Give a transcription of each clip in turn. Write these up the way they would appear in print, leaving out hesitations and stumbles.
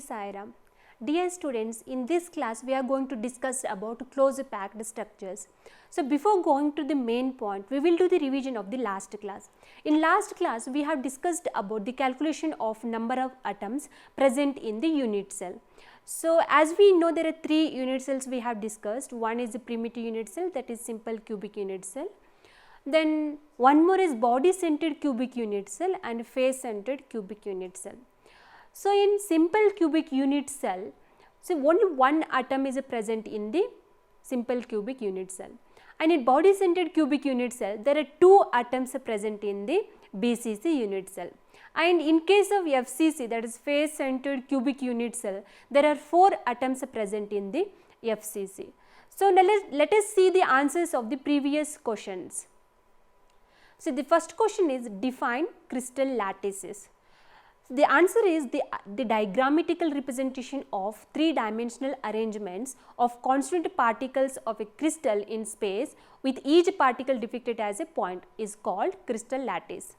Sai Ram. Dear students, in this class we are going to discuss about closely packed structures. So before going to the main point, we will do the revision of the last class. In last class, we have discussed about the calculation of number of atoms present in the unit cell. So as we know, there are three unit cells we have discussed. One is the primitive unit cell, that is simple cubic unit cell. Then one more is body centered cubic unit cell and face centered cubic unit cell. So in simple cubic unit cell, so only one atom is present in the simple cubic unit cell, and in body centered cubic unit cell there are two atoms present in the BCC unit cell, and in case of FCC, that is face centered cubic unit cell, there are four atoms present in the FCC. So now let us see the answers of the previous questions. So the first question is define crystal lattices. The answer is the diagrammatical representation of three-dimensional arrangements of constituent particles of a crystal in space with each particle depicted as a point is called crystal lattice.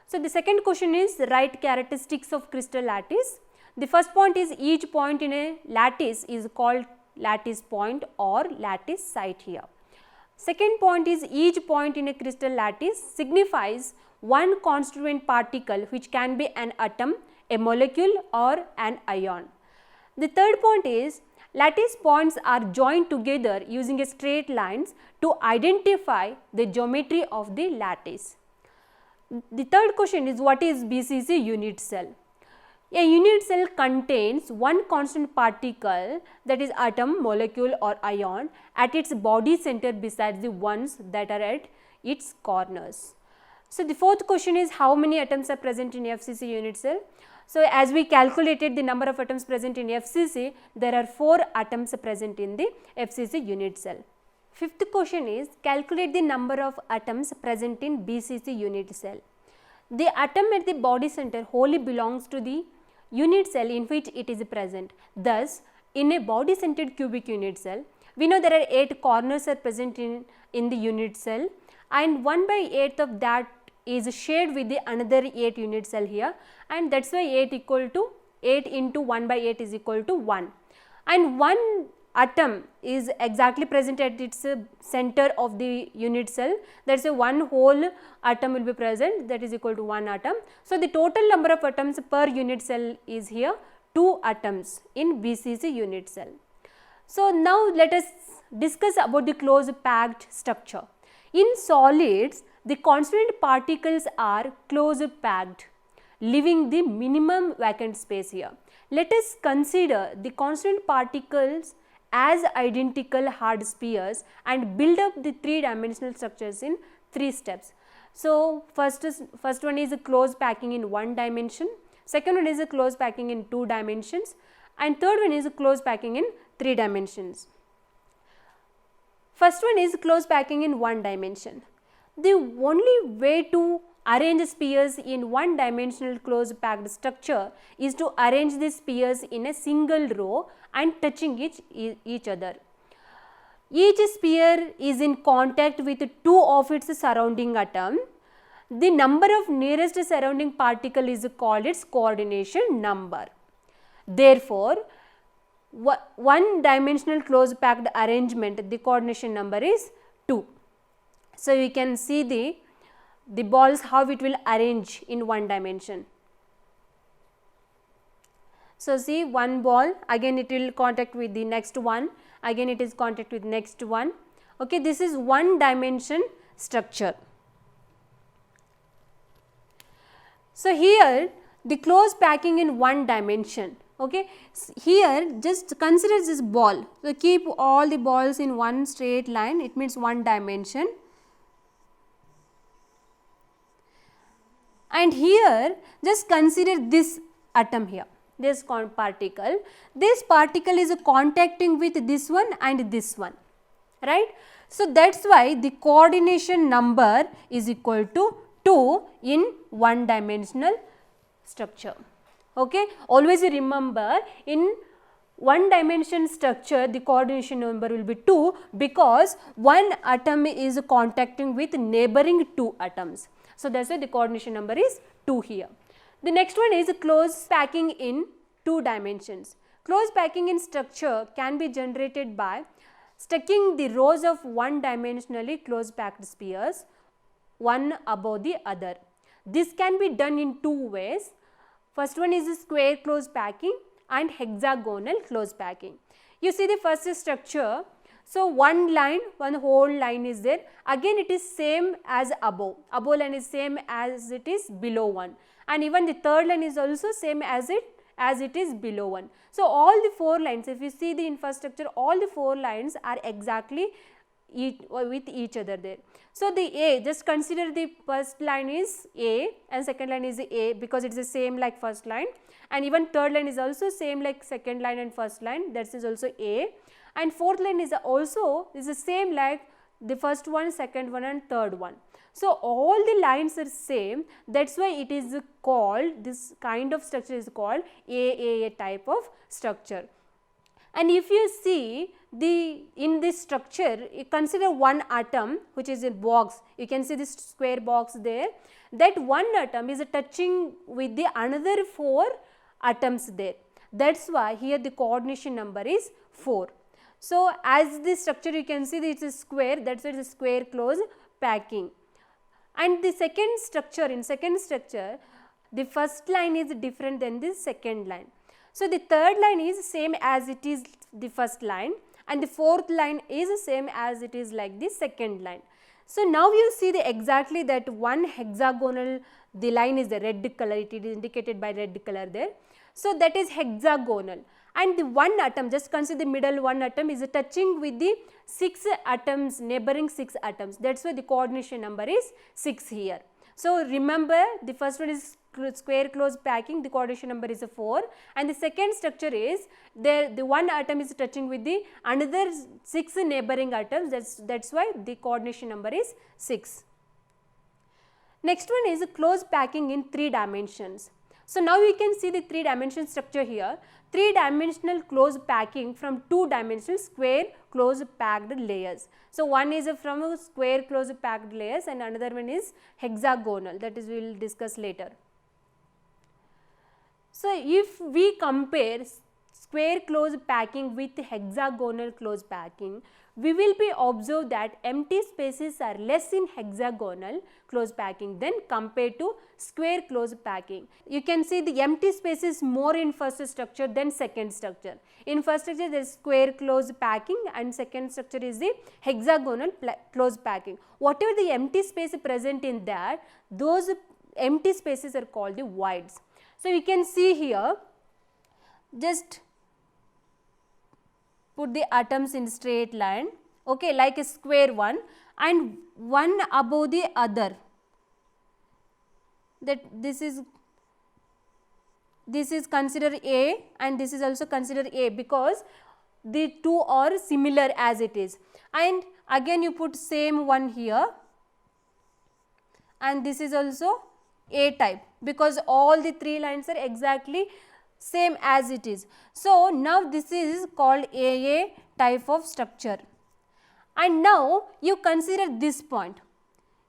So the second question is write characteristics of crystal lattice. The first point is each point in a lattice is called lattice point or lattice site here. Second point is each point in a crystal lattice signifies one constituent particle which can be an atom, a molecule or an ion. The third point is lattice points are joined together using a straight lines to identify the geometry of the lattice. The third question is what is BCC unit cell? A unit cell contains one constant particle, that is atom, molecule or ion, at its body center besides the ones that are at its corners. So the fourth question is how many atoms are present in FCC unit cell? So as we calculated the number of atoms present in FCC, there are 4 atoms present in the FCC unit cell. Fifth question is calculate the number of atoms present in BCC unit cell. The atom at the body center wholly belongs to the unit cell in which it is present. Thus, in a body centered cubic unit cell, we know there are 8 corners are present in the unit cell, and 1/8 of that is shared with the another 8 unit cell here, and that is why 8 into 1/8 is equal to 1, and one atom is exactly present at its center of the unit cell, that is a one whole atom will be present, that is equal to 1 atom. So the total number of atoms per unit cell is here 2 atoms in BCC unit cell. So now let us discuss about the close packed structure. In solids, the constituent particles are close packed, leaving the minimum vacant space here. Let us consider the constituent particles as identical hard spheres and build up the three-dimensional structures in 3 steps. So first one is a close packing in 1 dimension, second one is a close packing in 2 dimensions, and third one is a close packing in 3 dimensions. First one is close packing in 1 dimension. The only way to arrange spheres in 1 dimensional close packed structure is to arrange the spheres in a single row and touching each other. Each sphere is in contact with 2 of its surrounding atom. The number of nearest surrounding particle is called its coordination number. Therefore, 1 dimensional close packed arrangement, the coordination number is 2. So you can see the balls how it will arrange in 1 dimension. So see one ball, again it will contact with the next one, again it is contact with next one. Okay, this is 1 dimension structure. So here the close packing in 1 dimension. Okay, here just consider this ball. So keep all the balls in one straight line, it means 1 dimension. And here just consider this atom here, this particle. This particle is contacting with this one and this one, right? So that is why the coordination number is equal to 2 in 1 dimensional structure. Okay, always remember in 1 dimension structure the coordination number will be 2 because one atom is contacting with neighboring 2 atoms. So that is why the coordination number is 2 here. The next one is close packing in 2 dimensions. Close packing in structure can be generated by stacking the rows of one-dimensionally close packed spheres one above the other. This can be done in 2 ways. First one is square close packing and hexagonal close packing. You see the first structure. So, one line, one whole line is there. Again it is same as above. Above line is same as it is below one, and even the third line is also same as it is below one. So, all the 4 lines, if you see the infrastructure, all the 4 lines are exactly with each other there. So, the A, just consider the first line is A and second line is A, because it is the same like first line, and even third line is also same like second line and first line, that is also A, and fourth line is also the same like the first one, second one and third one. So, all the lines are same, that is why it is called, this kind of structure is called AAA type of structure. And if you see in this structure, you consider one atom which is a box, you can see this square box there, that one atom is touching with the another 4 atoms there. That is why here the coordination number is 4. So, as this structure you can see it is square, that is why it is square close packing. And the second structure, in second structure, the first line is different than the second line. So, the third line is same as it is the first line, and the fourth line is same as it is like the second line. So, now you see the exactly that one hexagonal, the line is the red color, it is indicated by red color there. So, that is hexagonal, and the one atom, just consider the middle one atom is touching with the 6 atoms, neighboring 6 atoms, that is why the coordination number is 6 here. So, remember the first one is square close packing, the coordination number is 4, and the second structure is there, the one atom is touching with the another 6 neighboring atoms, that is why the coordination number is 6. Next one is close packing in 3 dimensions. So, now you can see the 3 dimension structure here, 3 dimensional close packing from 2 dimensional square close packed layers. So, one is from square close packed layers and another one is hexagonal, that is we will discuss later. So, if we compare square close packing with hexagonal close packing, we will be observe that empty spaces are less in hexagonal close packing than compared to square close packing. You can see the empty space is more in first structure than second structure. In first structure there is square close packing and second structure is the hexagonal close packing. Whatever the empty space present in that, those empty spaces are called the voids. So, you can see here, just put the atoms in straight line, okay, like a square one and one above the other, that this is considered A and this is also considered A, because the two are similar as it is, and again you put same one here and this is also A type, because all the 3 lines are exactly same as it is. So, now this is called AA type of structure. And now you consider this point.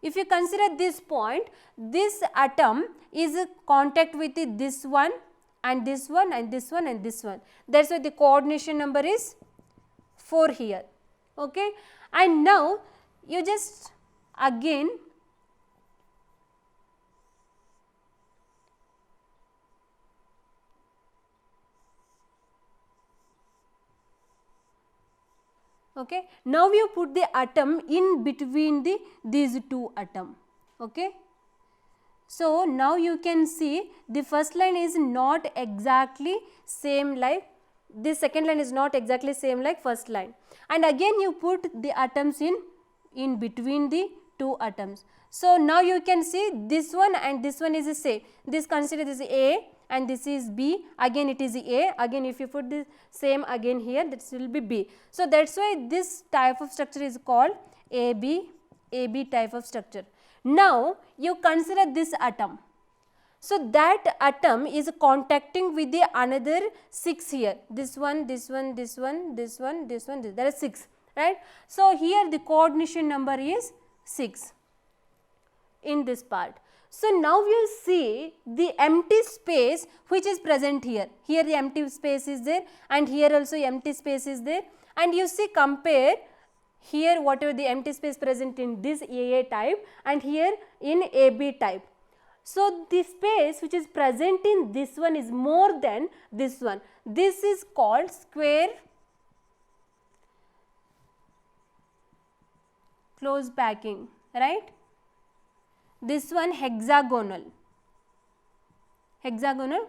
If you consider this point, this atom is in contact with this one and this one and this one and this one. That is why the coordination number is 4 here. Okay? And now you just again okay. Now you put the atom in between these 2 atoms. Okay. So, now you can see the first line is not exactly same like this, second line is not exactly same like first line, and again you put the atoms in between the 2 atoms. So, now you can see this one and this one is the same, this consider this A and this is B, again it is A, again if you put the same again here, this will be B. So, that is why this type of structure is called AB type of structure. Now, you consider this atom. So, that atom is contacting with the another 6 here, this one, this one, this one, this one, this one, there are 6, right. So, here the coordination number is 6 in this part. So now you see the empty space which is present here. Here the empty space is there and here also empty space is there, and you see compare here whatever the empty space present in this AA type and here in AB type. So the space which is present in this one is more than this one. This is called square close packing, right? This one hexagonal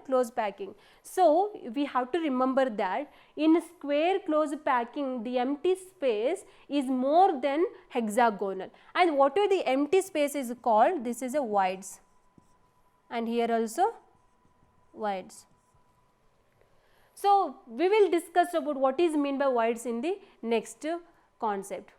close packing. So we have to remember that in square close packing the empty space is more than hexagonal, and whatever the empty space is called, this is a voids, and here also voids. So we will discuss about what is meant by voids in the next concept.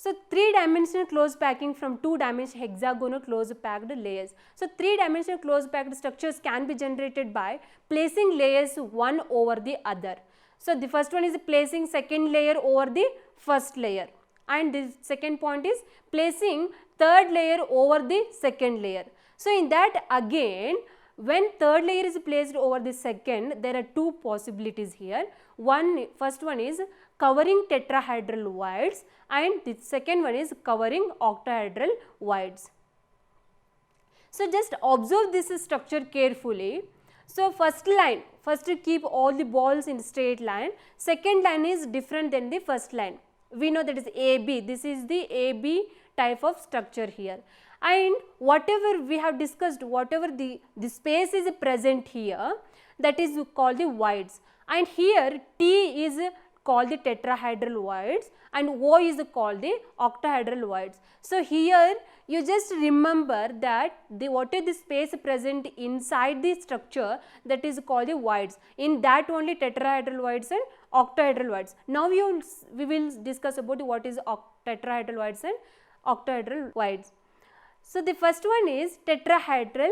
So 3-dimensional close packing from 2-dimensional hexagonal close packed layers. So 3-dimensional close packed structures can be generated by placing layers one over the other. So the first one is placing second layer over the first layer, and the second point is placing third layer over the second layer. So in that again, when third layer is placed over the second, there are two possibilities here. First one is covering tetrahedral voids, and the second one is covering octahedral voids. So just observe this structure carefully. So first line, first you keep all the balls in straight line, second line is different than the first line. We know that is AB, this is the AB type of structure here. And whatever we have discussed, whatever the space is present here, that is called the voids, and here T is called the tetrahedral voids and O is called the octahedral voids. So here you just remember that what is the space present inside the structure, that is called the voids. In that only tetrahedral voids and octahedral voids. Now we will discuss about what is tetrahedral voids and octahedral voids. So the first one is tetrahedral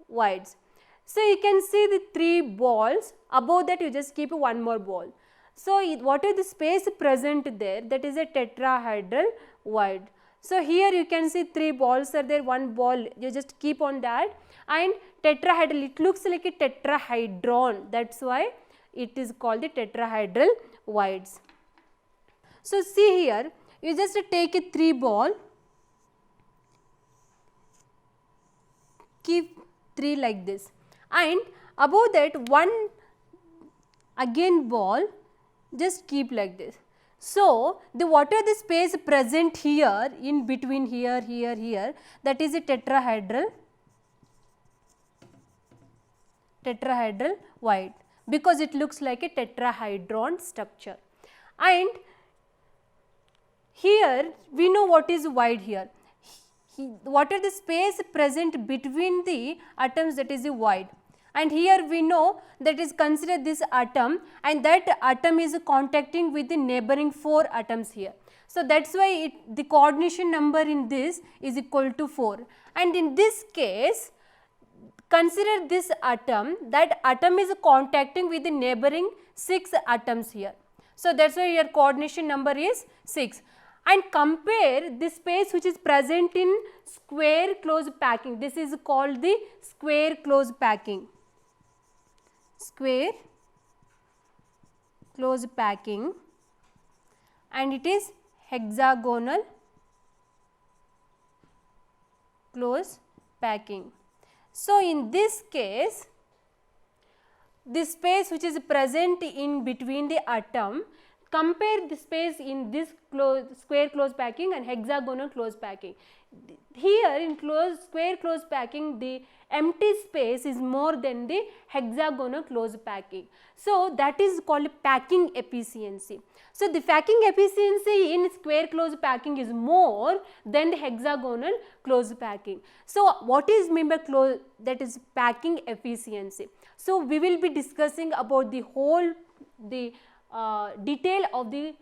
voids. So you can see the 3 balls, above that you just keep one more ball. So what is the space present there, that is a tetrahedral void. So here you can see 3 balls are there, one ball you just keep on that, and tetrahedral, it looks like a tetrahedron, that is why it is called the tetrahedral voids. So see here, you just take a 3 ball, keep 3 like this, and above that one again ball, just keep like this. So what are the space present here in between here, that is a tetrahedral void, because it looks like a tetrahedron structure. And here we know what is void here. What are the space present between the atoms, that is the void. And here we know that is consider this atom, and that atom is contacting with the neighboring 4 atoms here. So that is why the coordination number in this is equal to 4. And in this case, consider this atom, that atom is contacting with the neighboring 6 atoms here. So that is why your coordination number is 6. And compare the space which is present in square close packing. This is called the square close packing. Square close packing, and it is hexagonal close packing. So in this case, the space which is present in between the atom, compare the space in this square close packing and hexagonal close packing. Here in square close packing, the empty space is more than the hexagonal close packing. So that is called packing efficiency. So the packing efficiency in square close packing is more than the hexagonal close packing. So what is meant by that is packing efficiency. So we will be discussing about the whole detail of the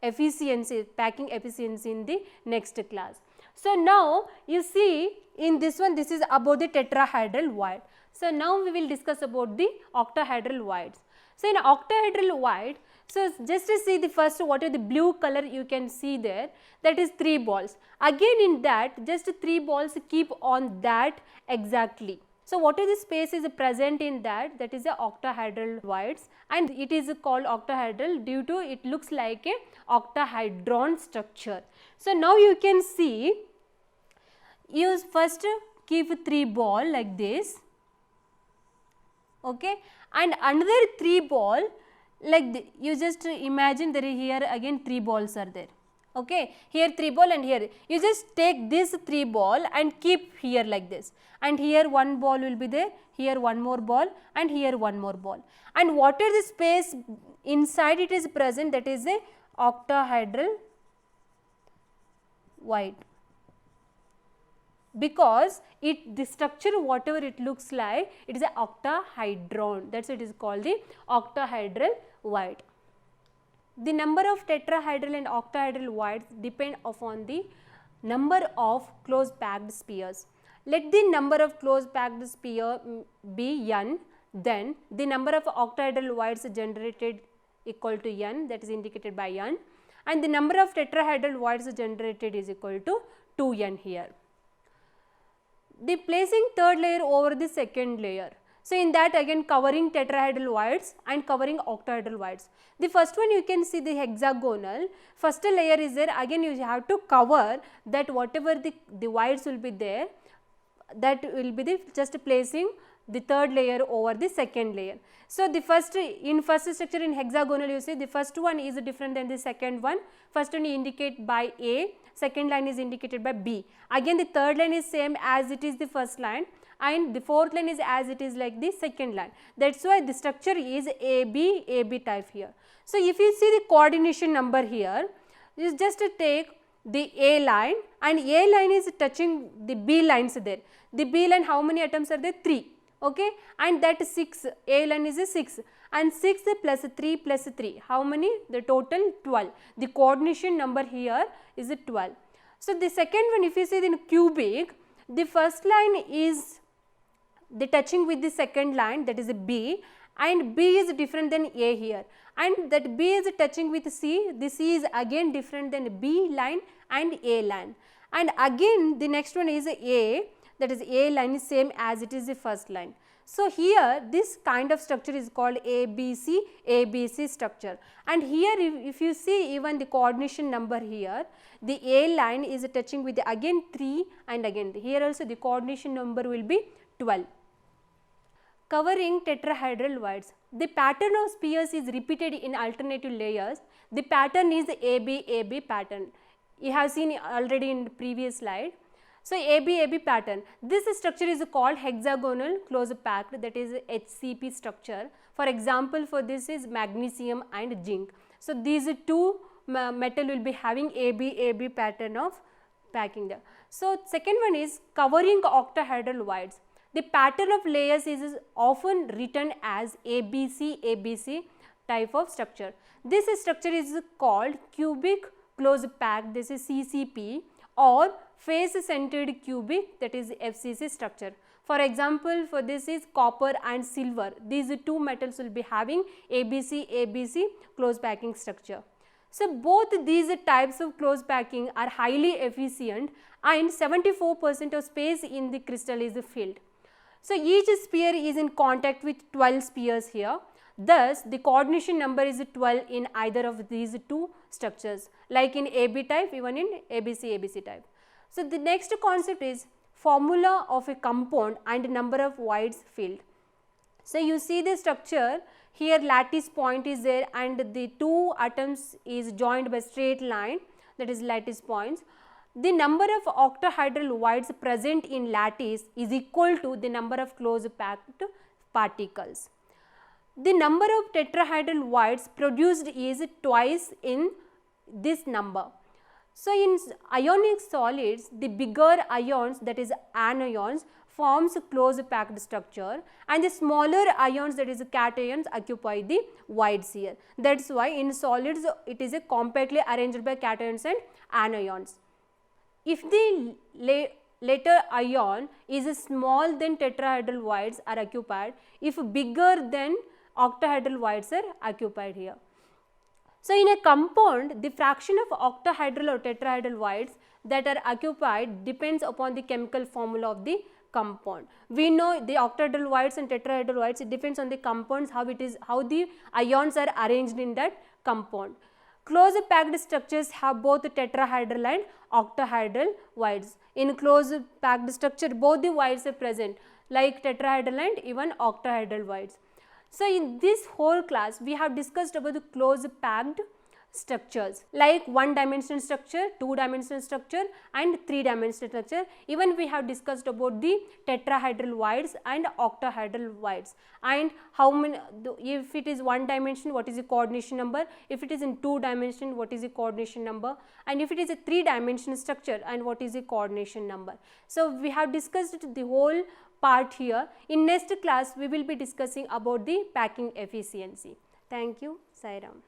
efficiency, packing efficiency in the next class. So now you see in this one, this is about the tetrahedral void. So now we will discuss about the octahedral voids. So in octahedral void, So, just to see the first, what are the blue color you can see there, that is 3 balls. Again in that, just 3 balls keep on that exactly. So, what is the space is present in that, that is a octahedral voids, and it is called octahedral due to it looks like a octahedron structure. So, now you can see, you first keep 3 ball like this, okay, and another 3 ball like you just imagine there is here again 3 balls are there, okay, here 3 ball and here you just take this 3 ball and keep here like this, and here 1 ball will be there, here 1 more ball and here 1 more ball, and what is the space inside it is present, that is a octahedral void, because the structure whatever it looks like, it is a octahedron, that is it is called the octahedral void. The number of tetrahedral and octahedral voids depend upon the number of close packed spheres. Let the number of close packed sphere be n, then the number of octahedral voids generated equal to n, that is indicated by n, and the number of tetrahedral voids generated is equal to 2n here. The placing third layer over the second layer. So, in that again covering tetrahedral voids and covering octahedral voids. The first one you can see the hexagonal, first layer is there, again you have to cover that whatever the voids will be there, that will be the just placing the third layer over the second layer. So, the first structure in hexagonal you see the first one is different than the second one, first one indicate by A, second line is indicated by B, again the third line is same as it is the first line, and the fourth line is as it is like the second line, that is why the structure is AB type here. So, if you see the coordination number here, you just take the A line, and A line is touching the B lines there, the B line how many atoms are there, 3, okay, and that 6, A line is a 6, and 6 plus 3 plus 3, how many, the total 12, the coordination number here is 12. So, the second one if you see in cubic, the first line is the touching with the second line, that is a B, and B is different than A here, and that B is touching with C, the C is again different than B line and A line, and again the next one is A, that is A line is same as it is the first line. So, here this kind of structure is called ABC structure, and here if you see even the coordination number here, the A line is touching with the again 3, and again here also the coordination number will be 12. Covering tetrahedral voids. The pattern of spheres is repeated in alternative layers. The pattern is the AB pattern. You have seen already in the previous slide. So, AB pattern. This structure is called hexagonal close packed, that is HCP structure. For example, for this is magnesium and zinc. So, these two metal will be having AB pattern of packing there. So, second one is covering octahedral voids. The pattern of layers is often written as ABC type of structure. This structure is called cubic close packed, this is CCP, or face centered cubic, that is FCC structure. For example, for this is copper and silver, these two metals will be having ABC close packing structure. So, both these types of close packing are highly efficient, and 74% of space in the crystal is filled. So, each sphere is in contact with 12 spheres here. Thus, the coordination number is 12 in either of these two structures, like in AB type, even in ABC type. So, the next concept is formula of a compound and number of voids filled. So, you see the structure here, lattice point is there and the two atoms is joined by straight line, that is lattice points. The number of octahedral voids present in lattice is equal to the number of close packed particles. The number of tetrahedral voids produced is twice in this number. So, in ionic solids, the bigger ions, that is anions, forms close packed structure, and the smaller ions, that is cations, occupy the voids here. That is why in solids it is compactly arranged by cations and anions. If the later ion is small, then tetrahedral voids are occupied. If bigger, then octahedral voids are occupied here. So, in a compound, the fraction of octahedral or tetrahedral voids that are occupied depends upon the chemical formula of the compound. We know the octahedral voids and tetrahedral voids, it depends on the compounds, how the ions are arranged in that compound. Closely packed structures have both tetrahedral and octahedral voids. In closely packed structure, both the voids are present, like tetrahedral and even octahedral voids. So, in this whole class, we have discussed about the closely packed structures like one dimensional structure, two dimensional structure and three dimensional structure. Even we have discussed about the tetrahedral voids and octahedral voids, and how many, if it is one dimension, what is the coordination number, if it is in two dimension, what is the coordination number, and if it is a three dimensional structure, and what is the coordination number. So, we have discussed the whole part here. In next class, we will be discussing about the packing efficiency. Thank you. Sai Ram.